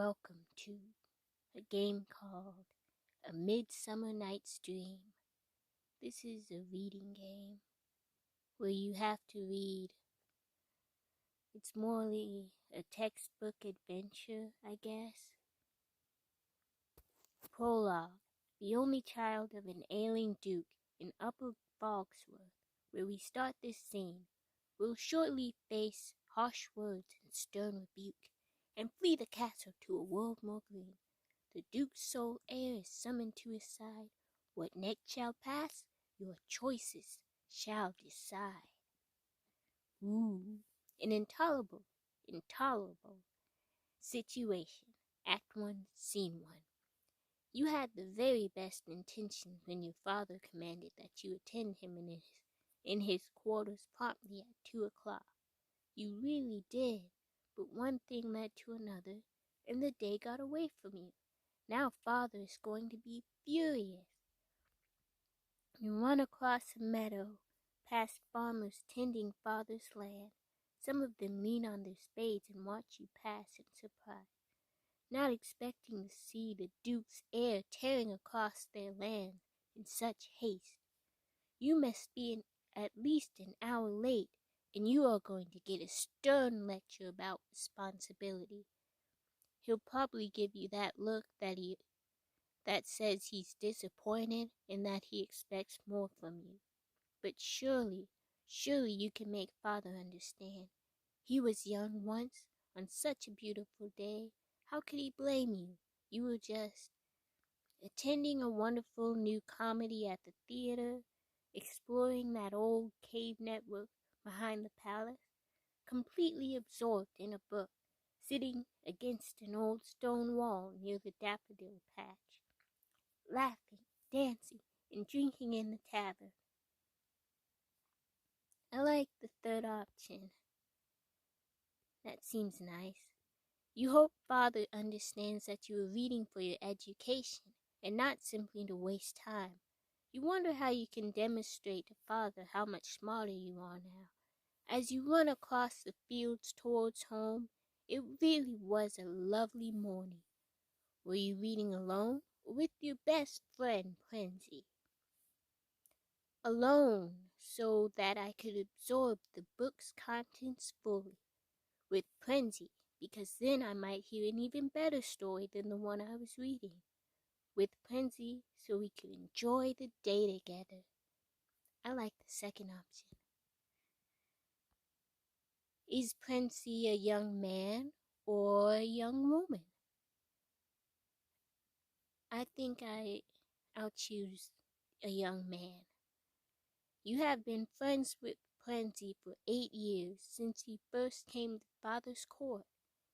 welcome to a game called A Midsummer Night's Dream. This is a reading game where you have to read. It's morely a textbook adventure, I guess. Prologue. The only child of an ailing duke in Upper Bogsworth, where we start this scene, will shortly face harsh words and stern rebuke, and flee the castle to a world more green. The duke's sole heir is summoned to his side. What next shall pass, your choices shall decide. An intolerable situation. Act 1, Scene 1. You had the very best intentions when your father commanded that you attend him in his quarters promptly at 2 o'clock. You really did, but one thing led to another, and the day got away from you. Now father is going to be furious. You run across a meadow, past farmers tending father's land. Some of them lean on their spades and watch you pass in surprise, not expecting to see the duke's heir tearing across their land in such haste. You must be at least an hour late, and you are going to get a stern lecture about responsibility. He'll probably give you that look that says he's disappointed and that he expects more from you. But surely you can make father understand. He was young once, on such a beautiful day. How could he blame you? You were just attending a wonderful new comedy at the theater, exploring that old cave network behind the palace, completely absorbed in a book, sitting against an old stone wall near the daffodil patch, laughing, dancing, and drinking in the tavern. I like the third option. That seems nice. You hope father understands that you are reading for your education and not simply to waste time. You wonder how you can demonstrate to father how much smarter you are now. As you run across the fields towards home, it really was a lovely morning. Were you reading alone or with your best friend, Prenzy? Alone, so that I could absorb the book's contents fully. With Prenzy, because then I might hear an even better story than the one I was reading. With Prenzy, so we could enjoy the day together. I like the second option. Is Prenzy a young man or a young woman? I think I'll choose a young man. You have been friends with Prenzy for 8 years, since he first came to father's court.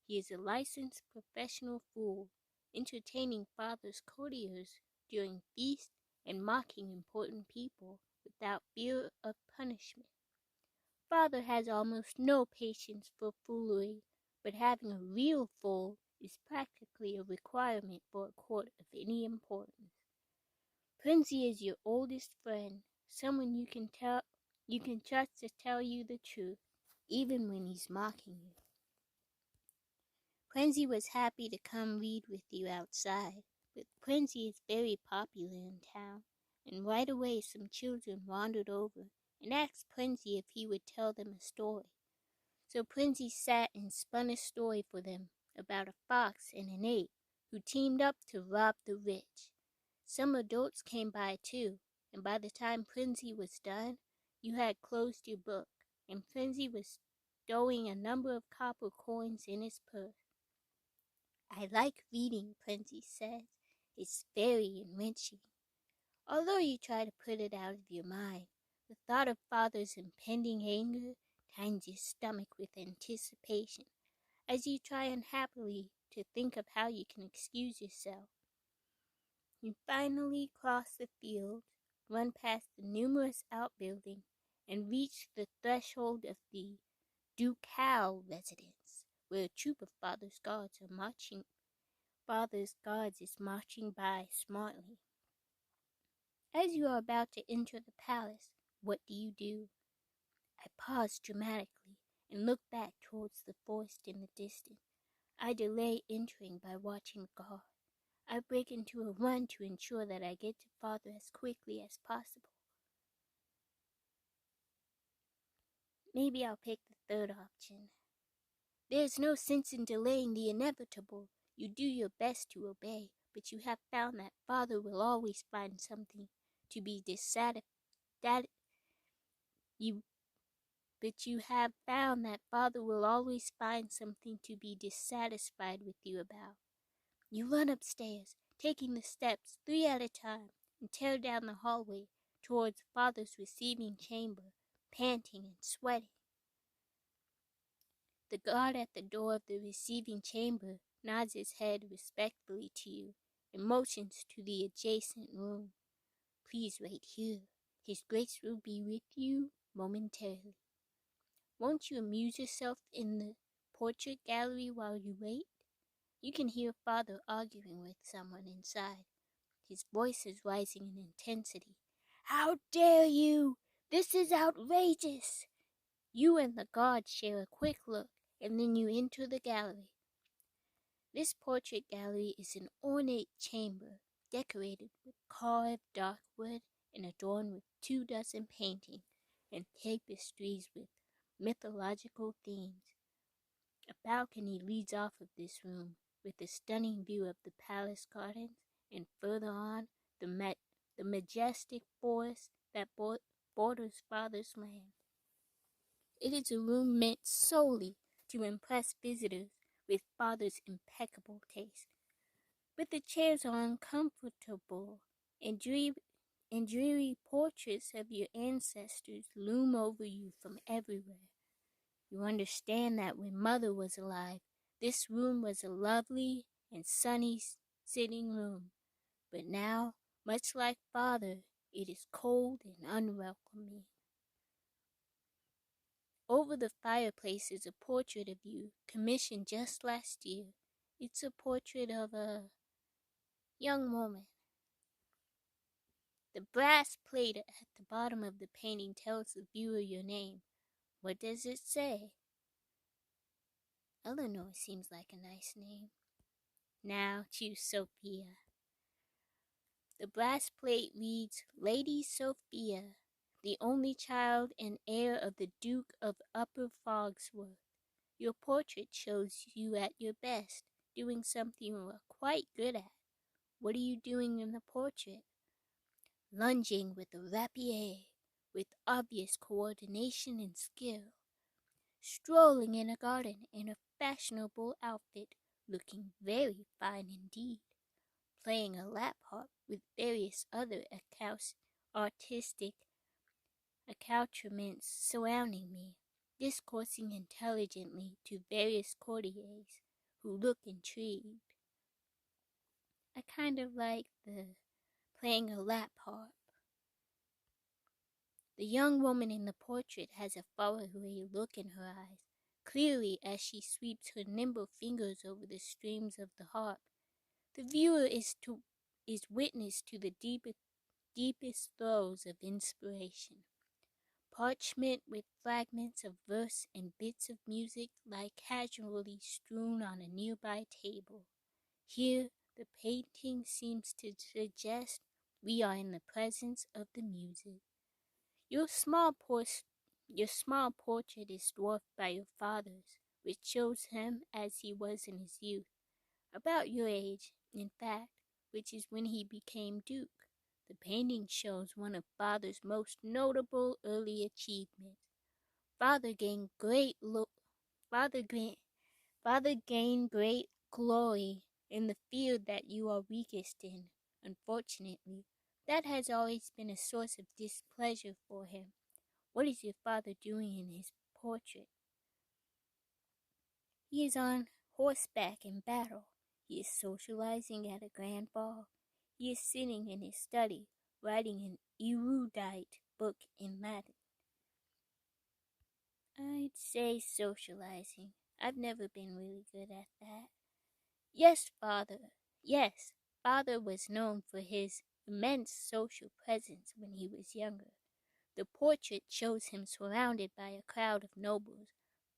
He is a licensed professional fool, entertaining father's courtiers during feasts and mocking important people without fear of punishment. Father has almost no patience for foolery, but having a real fool is practically a requirement for a court of any importance. Prenzy is your oldest friend, someone you can trust to tell you the truth, even when he's mocking you. Prenzy was happy to come read with you outside, but Prenzy is very popular in town, and right away some children wandered over and asked Prenzy if he would tell them a story. So Prenzy sat and spun a story for them about a fox and an ape who teamed up to rob the rich. Some adults came by too, and by the time Prenzy was done, you had closed your book, and Prenzy was stowing a number of copper coins in his purse. I like reading, Prenzy said. It's very enriching. Although you try to put it out of your mind, the thought of father's impending anger turns your stomach with anticipation, as you try unhappily to think of how you can excuse yourself. You finally cross the field, run past the numerous outbuildings, and reach the threshold of the ducal residence, where a troop of father's guards is marching by smartly. As you are about to enter the palace, what do? I pause dramatically and look back towards the forest in the distance. I delay entering by watching guard. I break into a run to ensure that I get to father as quickly as possible. Maybe I'll pick the third option. There's no sense in delaying the inevitable. You do your best to obey, but you have found that father will always find something to be dissatisfied with you about. You run upstairs, taking the steps 3 at a time, and tear down the hallway towards father's receiving chamber, panting and sweating. The guard at the door of the receiving chamber nods his head respectfully to you and motions to the adjacent room. Please wait here. His Grace will be with you momentarily. Won't you amuse yourself in the portrait gallery while you wait? You can hear father arguing with someone inside. His voice is rising in intensity. How dare you! This is outrageous! You and the guard share a quick look, and then you enter the gallery. This portrait gallery is an ornate chamber, decorated with carved dark wood and adorned with 24 paintings and tapestries with mythological themes. A balcony leads off of this room, with a stunning view of the palace gardens, and further on, the majestic forest that borders father's land. It is a room meant solely to impress visitors with father's impeccable taste. But the chairs are uncomfortable, and dreary portraits of your ancestors loom over you from everywhere. You understand that when mother was alive, this room was a lovely and sunny sitting room. But now, much like father, it is cold and unwelcoming. Over the fireplace is a portrait of you, commissioned just last year. It's a portrait of a young woman. The brass plate at the bottom of the painting tells the viewer your name. What does it say? Eleanor seems like a nice name. Now choose Sophia. The brass plate reads, Lady Sophia, the only child and heir of the Duke of Upper Fogsworth. Your portrait shows you at your best, doing something you are quite good at. What are you doing in the portrait? Lunging with a rapier, with obvious coordination and skill. Strolling in a garden in a fashionable outfit, looking very fine indeed. Playing a lap harp with various other artistic accoutrements surrounding me, discoursing intelligently to various courtiers who look intrigued. I kind of like the playing a lap harp. The young woman in the portrait has a faraway look in her eyes, clearly as she sweeps her nimble fingers over the strings of the harp. The viewer is witness to the deepest throes of inspiration. Parchment with fragments of verse and bits of music lie casually strewn on a nearby table. Here, the painting seems to suggest we are in the presence of the music. Your small portrait is dwarfed by your father's, which shows him as he was in his youth, about your age, in fact, which is when he became duke. The painting shows one of father's most notable early achievements. Father gained great glory in the field that you are weakest in. Unfortunately, that has always been a source of displeasure for him. What is your father doing in his portrait? He is on horseback in battle. He is socializing at a grand ball. He is sitting in his study, writing an erudite book in Latin. I'd say socializing. I've never been really good at that. Yes, father. Yes, father was known for his immense social presence when he was younger. The portrait shows him surrounded by a crowd of nobles,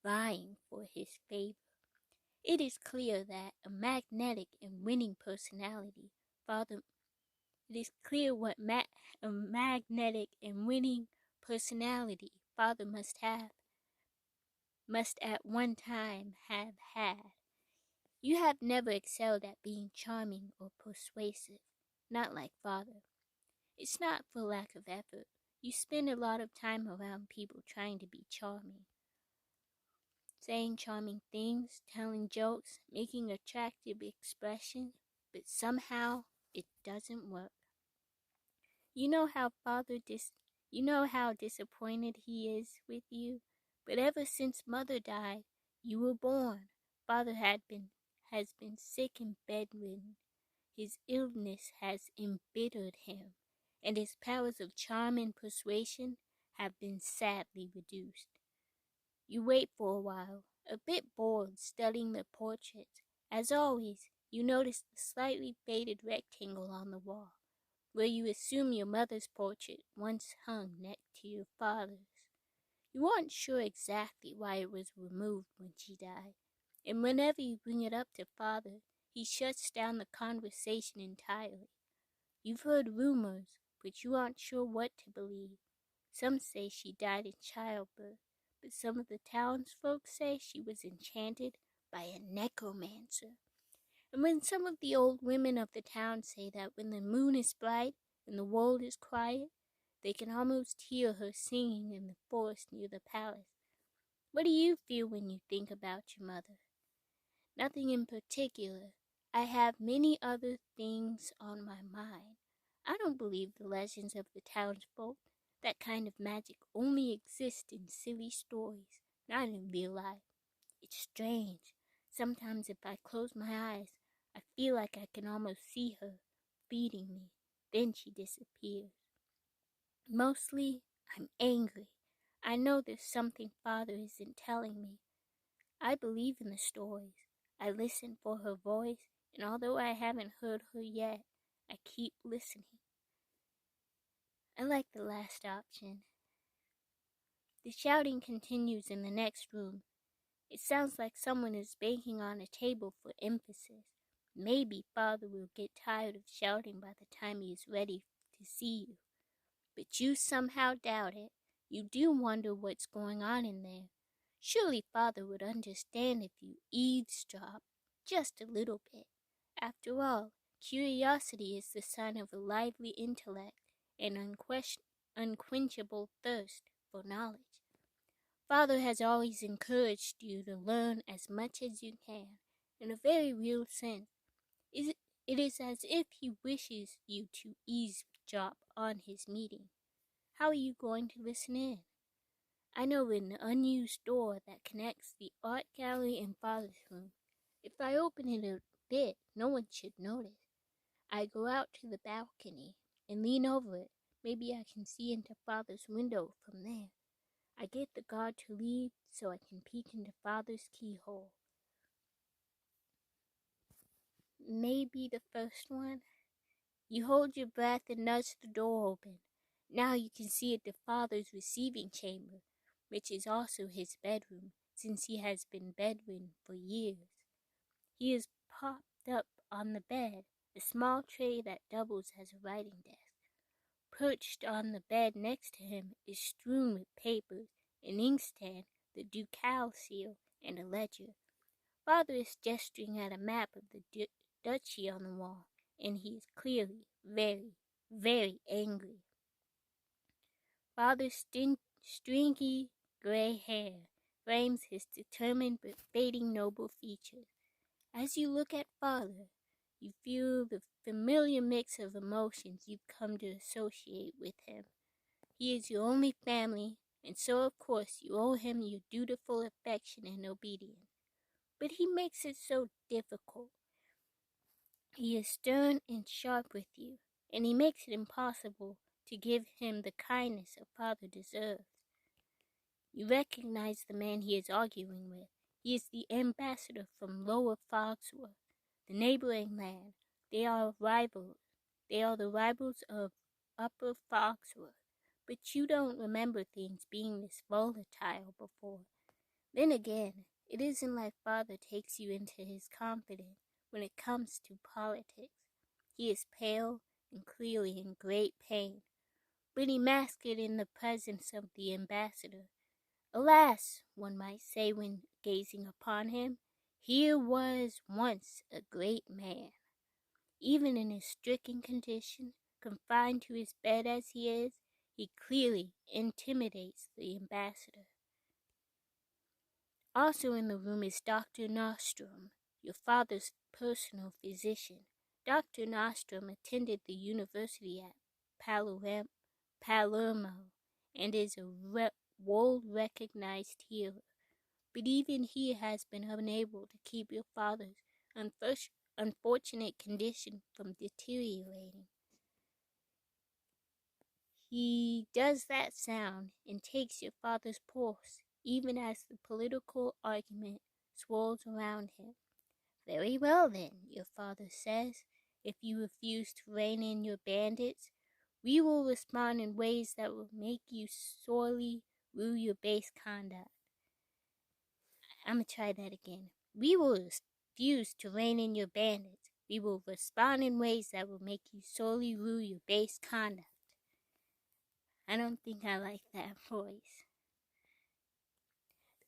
vying for his favor. It is clear that a magnetic and winning personality, Father. It is clear what a magnetic and winning personality Father must at one time have had. You have never excelled at being charming or persuasive, not like Father. It's not for lack of effort. You spend a lot of time around people trying to be charming, saying charming things, telling jokes, making attractive expressions, but somehow it doesn't work. You know how you know how disappointed he is with you, but ever since Mother died, you were born. Father has been sick and bedridden. His illness has embittered him, and his powers of charm and persuasion have been sadly reduced. You wait for a while, a bit bored, studying the portraits. As always, you notice the slightly faded rectangle on the wall, where you assume your mother's portrait once hung next to your father's. You aren't sure exactly why it was removed when she died, and whenever you bring it up to Father, he shuts down the conversation entirely. You've heard rumors, but you aren't sure what to believe. Some say she died in childbirth, but some of the townsfolk say she was enchanted by a necromancer. And when some of the old women of the town say that when the moon is bright and the world is quiet, they can almost hear her singing in the forest near the palace. What do you feel when you think about your mother? Nothing in particular. I have many other things on my mind. I don't believe the legends of the townsfolk. That kind of magic only exists in silly stories, not in real life. It's strange. Sometimes if I close my eyes, I feel like I can almost see her feeding me. Then she disappears. Mostly, I'm angry. I know there's something Father isn't telling me. I believe in the stories. I listen for her voice, and although I haven't heard her yet, I keep listening. I like the last option. The shouting continues in the next room. It sounds like someone is banging on a table for emphasis. Maybe Father will get tired of shouting by the time he is ready to see you. But you somehow doubt it. You do wonder what's going on in there. Surely Father would understand if you eavesdrop just a little bit. After all, curiosity is the sign of a lively intellect and unquenchable thirst for knowledge. Father has always encouraged you to learn as much as you can. In a very real sense, it is as if he wishes you to eavesdrop on his meeting. How are you going to listen in? I know an unused door that connects the art gallery and Father's room. If I open it a bit, no one should notice. I go out to the balcony and lean over it. Maybe I can see into Father's window from there. I get the guard to leave so I can peek into Father's keyhole. Maybe the first one? You hold your breath and nudge the door open. Now you can see into Father's receiving chamber, which is also his bedroom, since he has been bedridden for years. He is propped up on the bed, a small tray that doubles as a writing desk. Perched on the bed next to him is strewn with papers, an inkstand, the ducal seal, and a ledger. Father is gesturing at a map of the duchy on the wall, and he is clearly very, very angry. Father's stringy gray hair frames his determined but fading noble features. As you look at Father, you feel the familiar mix of emotions you've come to associate with him. He is your only family, and so of course you owe him your dutiful affection and obedience. But he makes it so difficult. He is stern and sharp with you, and he makes it impossible to give him the kindness a father deserves. You recognize the man he is arguing with. He is the ambassador from Lower Fogsworth, the neighboring land. They are rivals. They are the rivals of Upper Fogsworth. But you don't remember things being this volatile before. Then again, It isn't like father takes you into his confidence when it comes to politics. He is pale and clearly in great pain, but he masks it in the presence of the ambassador. Alas, one might say when gazing upon him, here was once a great man. Even in his stricken condition, confined to his bed as he is, he clearly intimidates the ambassador. Also in the room is Dr. Nostrum, your father's personal physician. Dr. Nostrum attended the university at Palermo and is a world-recognized healer. But even he has been unable to keep your father's unfortunate condition from deteriorating. He does that sound and takes your father's pulse, even as the political argument swirls around him. Very well then, your father says, if you refuse to rein in your bandits, we will respond in ways that will make you sorely rue your base conduct. I'm gonna try that again. We will refuse to rein in your bandits. We will respond in ways that will make you sorely rue your base conduct. I don't think I like that voice.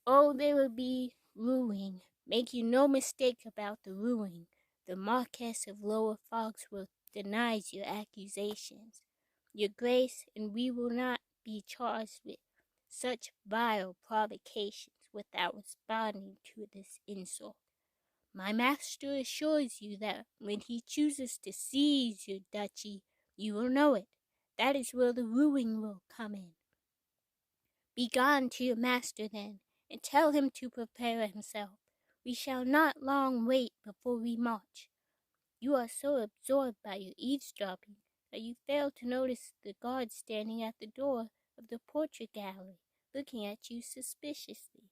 Oh, there will be rueing. Make you no mistake about the rueing. The Marquess of Lower Fogsworth denies your accusations, your grace, and we will not be charged with such vile provocations without responding to this insult. My master assures you that when he chooses to seize your duchy, you will know it. That is where the rueing will come in. Begone to your master then, and tell him to prepare himself. We shall not long wait before we march. You are so absorbed by your eavesdropping that you fail to notice the guard standing at the door of the portrait gallery, looking at you suspiciously.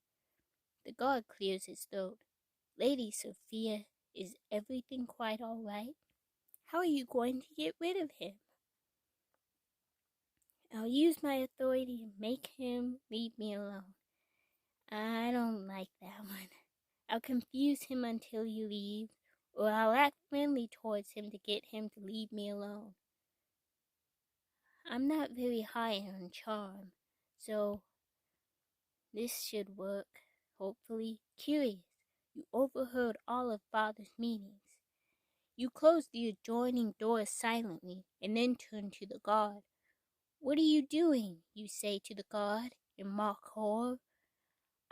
The guard clears his throat. Lady Sophia, is everything quite all right? How are you going to get rid of him? I'll use my authority to make him leave me alone. I don't like that one. I'll confuse him until he leaves, or I'll act friendly towards him to get him to leave me alone. I'm not very high on charm, so this should work, hopefully. Curious, you overheard all of Father's meetings. You closed the adjoining door silently and then turned to the guard. What are you doing? You say to the guard in mock horror.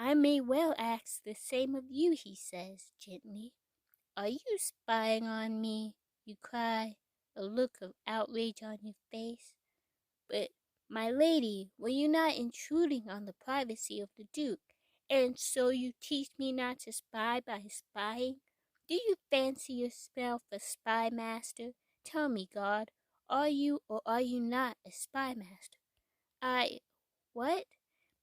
I may well ask the same of you, he says gently. Are you spying on me? You cry, a look of outrage on your face. But, my lady, were you not intruding on the privacy of the Duke? And so you teach me not to spy by spying? Do you fancy yourself a spy master? Tell me, God, are you or are you not a spy master? What?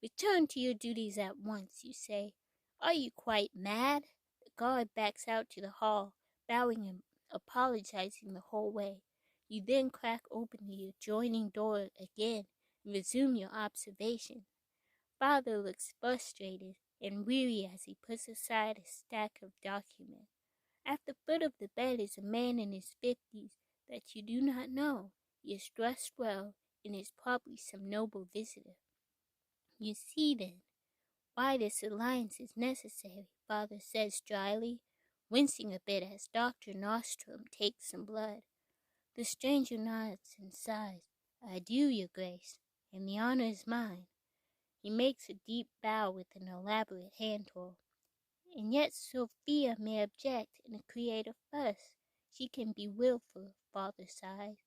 Return to your duties at once, you say. Are you quite mad? The guard backs out to the hall, bowing and apologizing the whole way. You then crack open the adjoining door again and resume your observation. Father looks frustrated and weary as he puts aside a stack of documents. At the foot of the bed is a man in his 50s that you do not know. He is dressed well and is probably some noble visitor. You see, then, why this alliance is necessary, Father says dryly, wincing a bit as Dr. Nostrum takes some blood. The stranger nods and sighs. I do, your grace, and the honor is mine. He makes a deep bow with an elaborate hand twirl. And yet Sophia may object and create a fuss. She can be willful, Father sighs.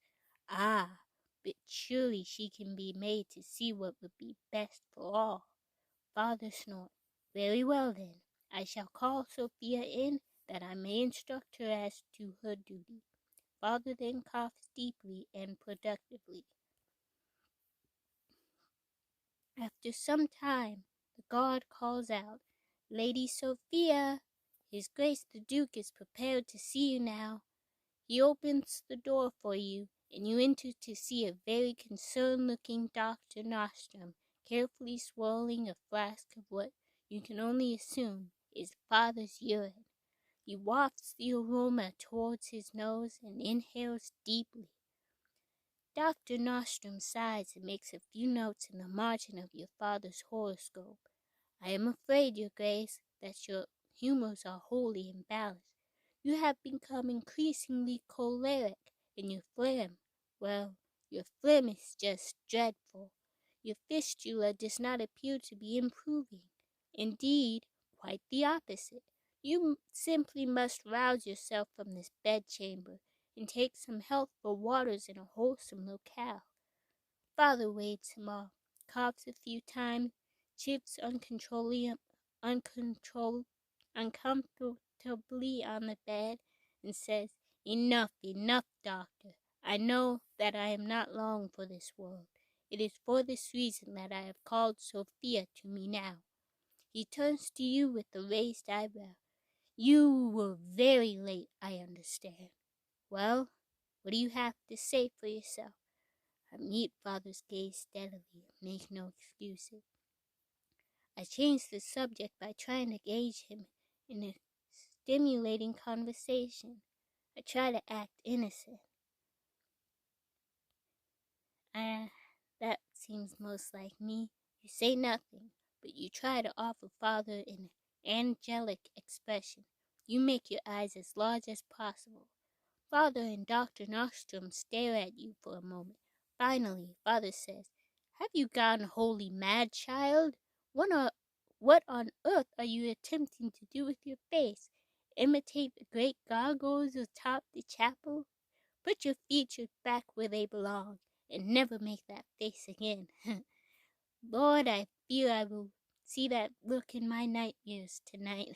Ah, but surely she can be made to see what would be best for all. Father snorts. Very well then, I shall call Sophia in that I may instruct her as to her duty. Father then coughs deeply and productively. After some time, the guard calls out, Lady Sophia, His Grace the Duke is prepared to see you now. He opens the door for you, and you enter to see a very concerned-looking Dr. Nostrum carefully swirling a flask of what you can only assume is father's urine. He wafts the aroma towards his nose and inhales deeply. Dr. Nostrum sighs and makes a few notes in the margin of your father's horoscope. I am afraid, Your Grace, that your humors are wholly imbalanced. You have become increasingly choleric, and your phlegm, well, your phlegm is just dreadful. Your fistula does not appear to be improving. Indeed, quite the opposite. You simply must rouse yourself from this bedchamber and take some healthful waters in a wholesome locale. Father wades him off, coughs a few times, chips uncomfortably on the bed, and says, Enough, enough, doctor. I know that I am not long for this world. It is for this reason that I have called Sophia to me now. He turns to you with a raised eyebrow. You were very late, I understand. Well, what do you have to say for yourself? I meet father's gaze steadily and make no excuses. I change the subject by trying to gauge him in a stimulating conversation. I try to act innocent. That seems most like me. You say nothing, but you try to offer father an angelic expression. You make your eyes as large as possible. Father and Dr. Nostrum stare at you for a moment. Finally, father says, Have you gone wholly mad, child? What on earth are you attempting to do with your face? Imitate the great gargoyles atop the chapel? Put your features back where they belong, and never make that face again. Lord, I fear I will see that look in my nightmares tonight.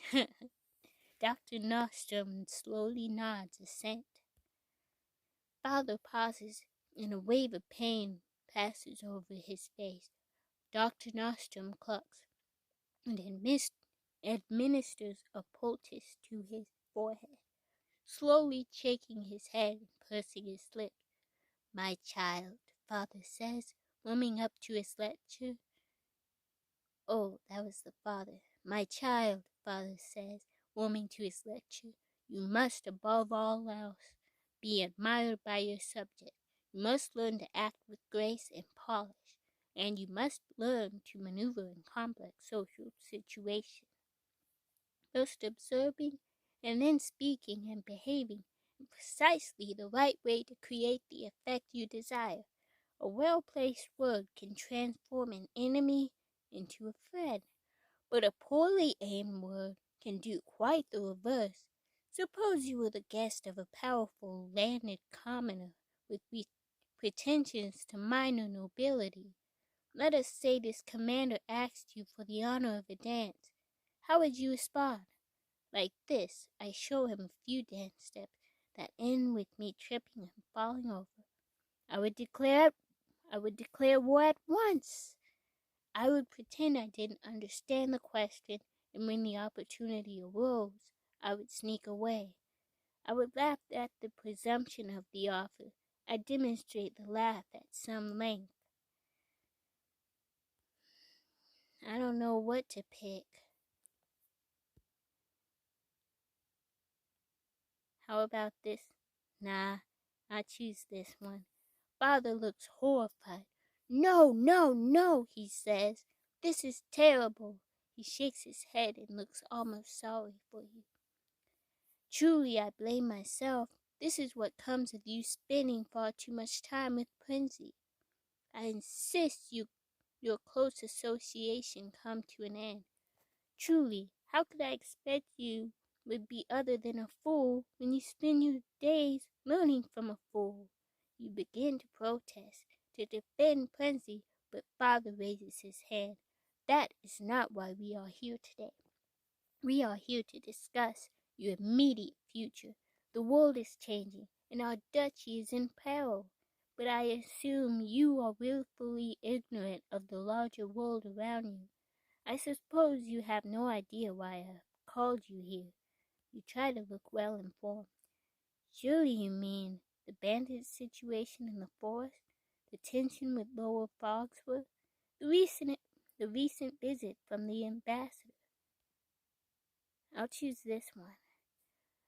Dr. Nostrum slowly nods assent. Father pauses, and a wave of pain passes over his face. Dr. Nostrum clucks and administers a poultice to his forehead, slowly shaking his head and pursing his lips. My child, father says, warming up to his lecture. Oh, that was the father. My child, father says, warming to his lecture, you must above all else be admired by your subject. You must learn to act with grace and polish, and you must learn to maneuver in complex social situations. First observing, and then speaking and behaving in precisely the right way to create the effect you desire. A well-placed word can transform an enemy into a friend, but a poorly aimed word can do quite the reverse. Suppose you were the guest of a powerful landed commoner with pretensions to minor nobility. Let us say this commander asked you for the honor of a dance. How would you respond? Like this. I show him a few dance steps that end with me tripping and falling over. I would declare war at once. I would pretend I didn't understand the question, and when the opportunity arose, I would sneak away. I would laugh at the presumption of the offer. I'd demonstrate the laugh at some length. I don't know what to pick. How about this? Nah, I choose this one. Father looks horrified. No, no, no, he says. This is terrible. He shakes his head and looks almost sorry for you. Truly, I blame myself. This is what comes of you spending far too much time with Prinzy. I insist your close association come to an end. Truly, how could I expect you would be other than a fool when you spend your days learning from a fool? You begin to protest, to defend Prinzy, but father raises his hand. That is not why we are here today. We are here to discuss your immediate future. The world is changing, and our duchy is in peril. But I assume you are willfully ignorant of the larger world around you. I suppose you have no idea why I have called you here. You try to look well informed. Surely you mean the bandit situation in the forest, the tension with Lower Fogsworth, the recent visit from the ambassador. I'll choose this one.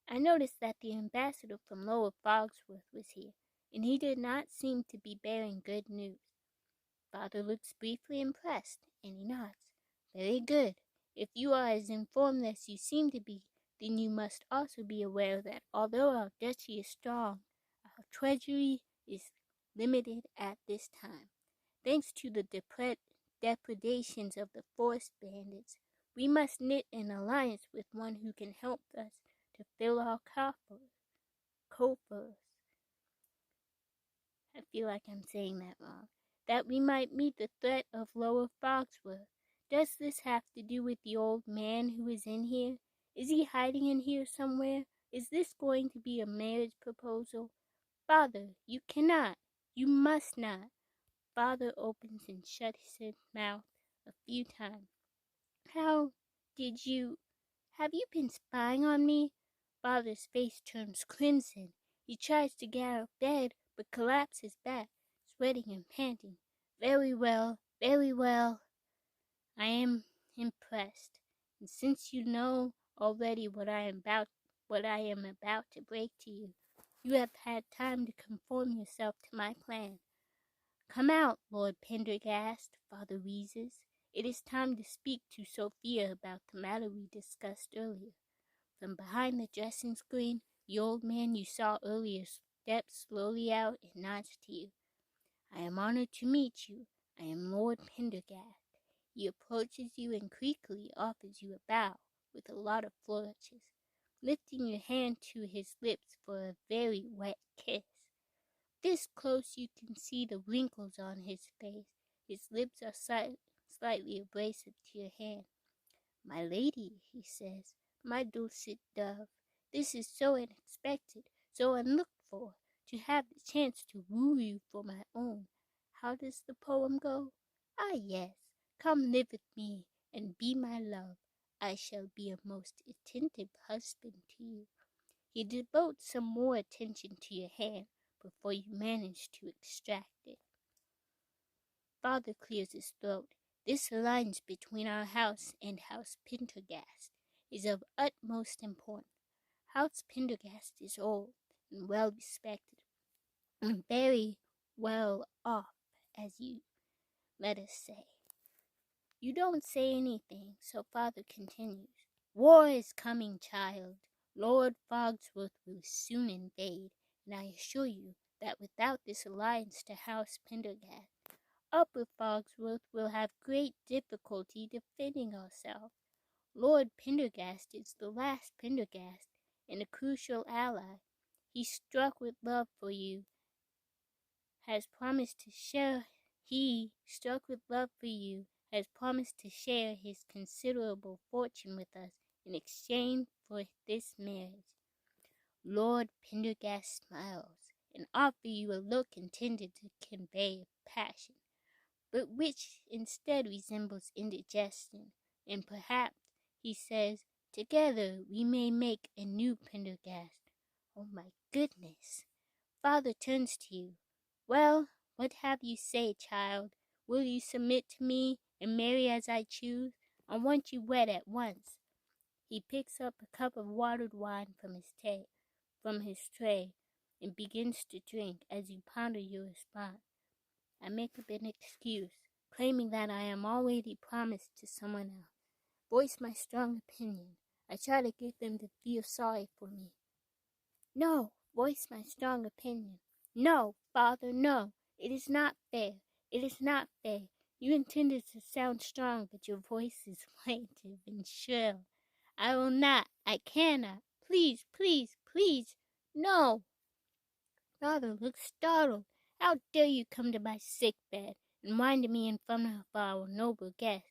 I noticed that the ambassador from Lower Fogsworth was here, and he did not seem to be bearing good news. Father looks briefly impressed, and he nods. Very good. If you are as informed as you seem to be, then you must also be aware that although our duchy is strong, our treasury is limited at this time. Thanks to the depredations of the forest bandits, we must knit an alliance with one who can help us to fill our coffers. I feel like I'm saying that wrong. That we might meet the threat of Lower Fogsworth. Does this have to do with the old man who is in here? Is he hiding in here somewhere? Is this going to be a marriage proposal? Father, you cannot. You must not. Father opens and shuts his mouth a few times. How did you... Have you been spying on me? Father's face turns crimson. He tries to get out of bed, but collapses back, sweating and panting. Very well, very well. I am impressed. And since you know already what I am about to break to you, you have had time to conform yourself to my plan. Come out, Lord Pendergast, Father wheezes. It is time to speak to Sophia about the matter we discussed earlier. From behind the dressing screen, the old man you saw earlier steps slowly out and nods to you. I am honored to meet you. I am Lord Pendergast. He approaches you and creakily offers you a bow with a lot of flourishes, lifting your hand to his lips for a very wet kiss. This close you can see the wrinkles on his face. His lips are slightly abrasive to your hand. My lady, he says, my dulcet dove, this is so unexpected, so unlooked for, to have the chance to woo you for my own. How does the poem go? Ah, yes, come live with me and be my love. I shall be a most attentive husband to you. He devotes some more attention to your hand before you manage to extract it. Father clears his throat. This alliance between our house and House Pendergast is of utmost importance. House Pendergast is old and well respected, and very well off, as you let us say. You don't say anything, so Father continues. War is coming, child. Lord Fogsworth will soon invade, and I assure you that without this alliance to House Pendergast, Upper Fogsworth will have great difficulty defending ourselves. Lord Pendergast is the last Pendergast, and a crucial ally. He struck with love for you, has promised to share his considerable fortune with us in exchange for this marriage. Lord Pendergast smiles and offers you a look intended to convey passion, but which instead resembles indigestion, and perhaps, he says, together we may make a new Pendergast. Oh my goodness! Father turns to you. Well, what have you say, child? Will you submit to me and marry as I choose? I want you wed at once. He picks up a cup of watered wine from his tray and begins to drink as you ponder your response. I make up an excuse, claiming that I am already promised to someone else. Voice my strong opinion. I try to get them to feel sorry for me. No, voice my strong opinion. No, Father, no. It is not fair. It is not fair. You intended to sound strong, but your voice is plaintive and shrill. I will not. I cannot. Please, please, please. No. Father looks startled. How dare you come to my sick bed and whine to me in front of our noble guest?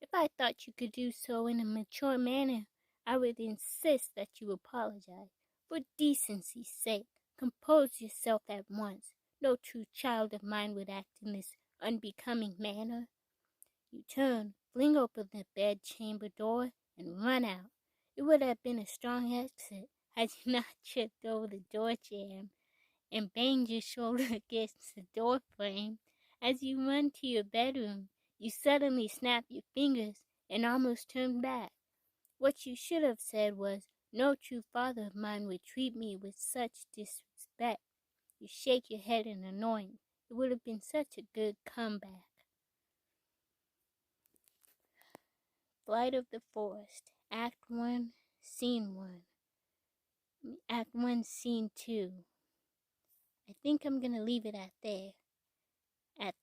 If I thought you could do so in a mature manner, I would insist that you apologize. For decency's sake, compose yourself at once. No true child of mine would act in this unbecoming manner. You turn, fling open the bedchamber door, and run out. It would have been a strong exit had you not tripped over the door jamb and banged your shoulder against the door frame. As you run to your bedroom, you suddenly snap your fingers and almost turn back. What you should have said was, no true father of mine would treat me with such disrespect. You shake your head in annoyance. It would have been such a good comeback. Flight of the Forest, Act 1, Scene 1. Act 1, Scene 2. I think I'm gonna leave it at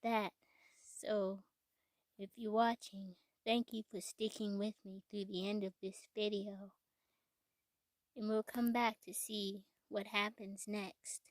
that. So, if you're watching, thank you for sticking with me through the end of this video. And we'll come back to see what happens next.